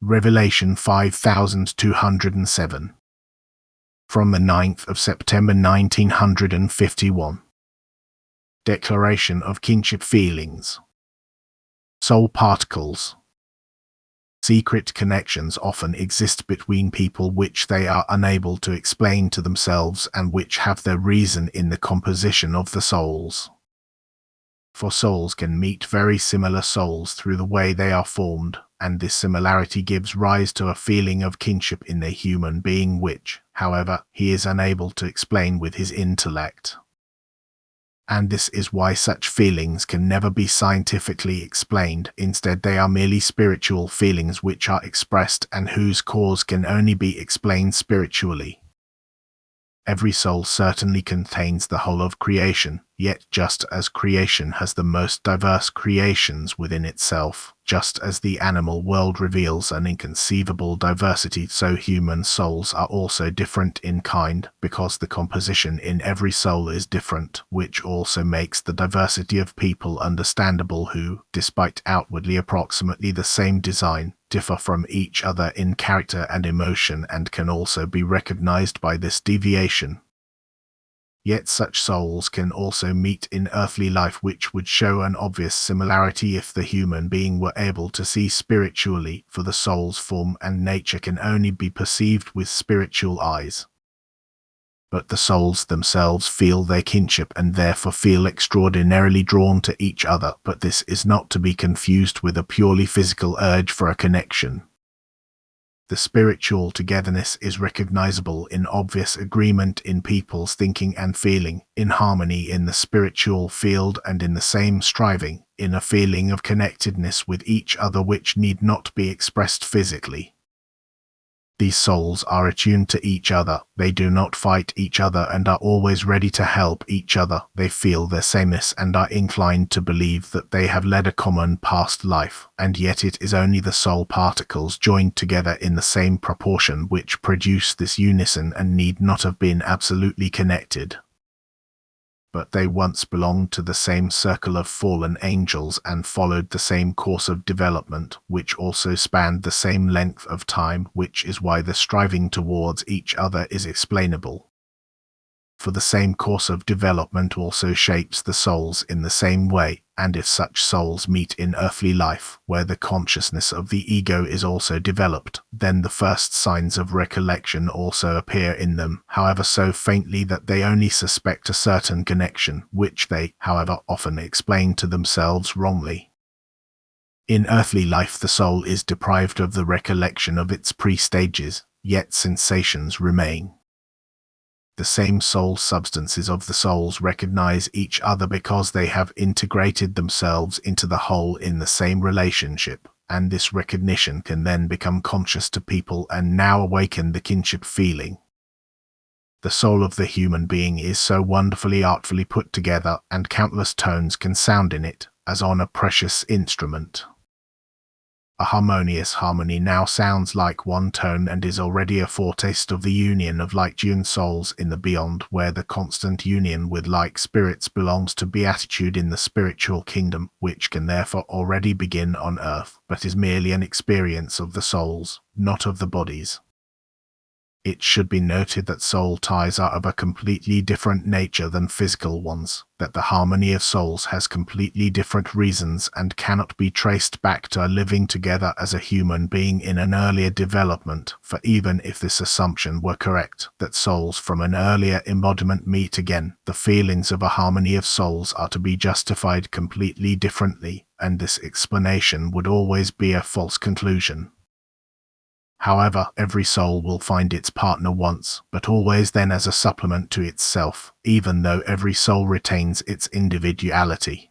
Revelation 5207. From the 9th of September 1951. Declaration of Kinship Feelings. Soul particles. Secret connections often exist between people which they are unable to explain to themselves and which have their reason in the composition of the souls. For souls can meet very similar souls through the way they are formed, and this similarity gives rise to a feeling of kinship in the human being which, however, he is unable to explain with his intellect. And this is why such feelings can never be scientifically explained. Instead, they are merely spiritual feelings which are expressed and whose cause can only be explained spiritually. Every soul certainly contains the whole of creation, yet just as creation has the most diverse creations within itself, just as the animal world reveals an inconceivable diversity, so human souls are also different in kind, because the composition in every soul is different, which also makes the diversity of people understandable who, despite outwardly approximately the same design, differ from each other in character and emotion and can also be recognized by this deviation. Yet such souls can also meet in earthly life, which would show an obvious similarity if the human being were able to see spiritually, for the soul's form and nature can only be perceived with spiritual eyes. But the souls themselves feel their kinship and therefore feel extraordinarily drawn to each other, but this is not to be confused with a purely physical urge for a connection. The spiritual togetherness is recognizable in obvious agreement in people's thinking and feeling, in harmony in the spiritual field and in the same striving, in a feeling of connectedness with each other which need not be expressed physically. These souls are attuned to each other, they do not fight each other and are always ready to help each other, they feel their sameness and are inclined to believe that they have led a common past life, and yet it is only the soul particles joined together in the same proportion which produce this unison and need not have been absolutely connected. But they once belonged to the same circle of fallen angels and followed the same course of development, which also spanned the same length of time, which is why the striving towards each other is explainable. For the same course of development also shapes the souls in the same way, and if such souls meet in earthly life, where the consciousness of the ego is also developed, then the first signs of recollection also appear in them, however so faintly that they only suspect a certain connection, which they, however, often explain to themselves wrongly. In earthly life the soul is deprived of the recollection of its pre-stages, yet sensations remain. The same soul substances of the souls recognize each other because they have integrated themselves into the whole in the same relationship, and this recognition can then become conscious to people and now awaken the kinship feeling. The soul of the human being is so wonderfully artfully put together, and countless tones can sound in it, as on a precious instrument. A harmonious harmony now sounds like one tone and is already a foretaste of the union of like-tuned souls in the beyond, where the constant union with like spirits belongs to beatitude in the spiritual kingdom, which can therefore already begin on earth, but is merely an experience of the souls, not of the bodies. It should be noted that soul ties are of a completely different nature than physical ones, that the harmony of souls has completely different reasons and cannot be traced back to a living together as a human being in an earlier development, for even if this assumption were correct, that souls from an earlier embodiment meet again, the feelings of a harmony of souls are to be justified completely differently, and this explanation would always be a false conclusion. However, every soul will find its partner once, but always then as a supplement to itself, even though every soul retains its individuality.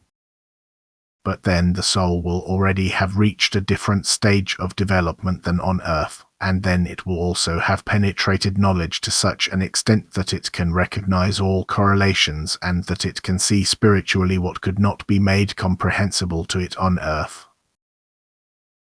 But then the soul will already have reached a different stage of development than on earth, and then it will also have penetrated knowledge to such an extent that it can recognize all correlations and that it can see spiritually what could not be made comprehensible to it on earth.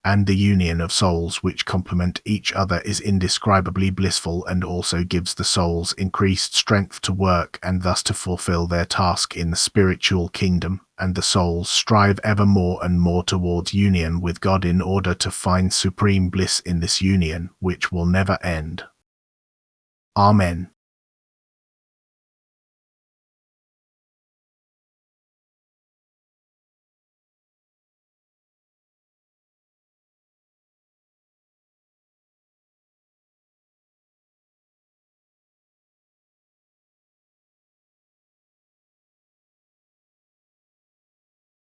and the union of souls which complement each other is indescribably blissful and also gives the souls increased strength to work and thus to fulfill their task in the spiritual kingdom, and the souls strive ever more and more towards union with God in order to find supreme bliss in this union, which will never end. Amen.